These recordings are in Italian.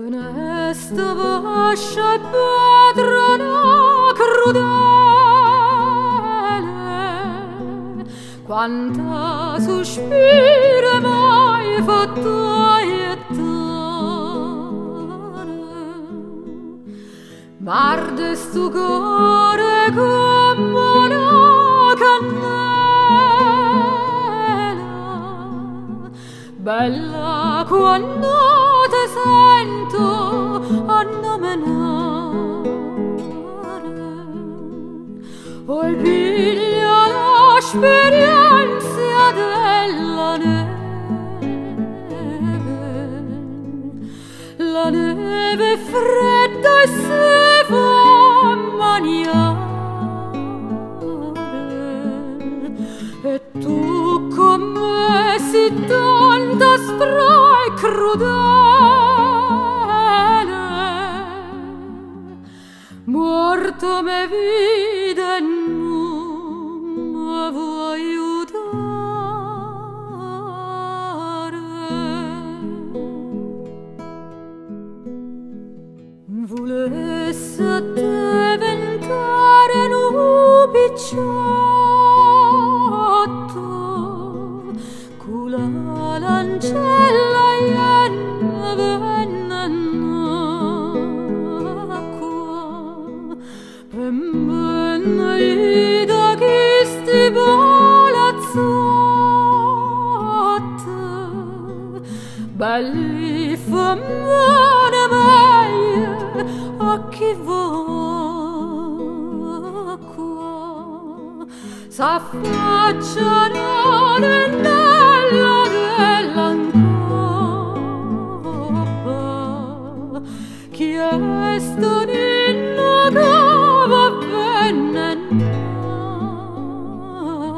Nesta vascia e pedra crudele, quanta sospira mai fatto aietare, marde sto cuore come una cannella, bella quando te sento annomenare, poi piglia l'esperienza della la neve è fredda e si fa maniare, e tu con me si tanta aspra e crudele, morto me vide e non mi vuoi aiutare. Volesse diventare un picciotto con la lancella venne acqua per me da chi sti palazzotti belli femmine meglio a chi va qua s'affacciano nella dell'ancoppa, chiesto ninno che va bene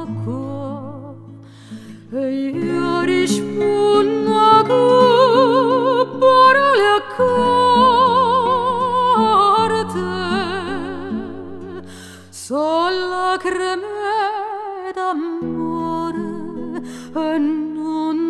acqua, e io rispondo con parole accorte, sono lacrime d'amore e non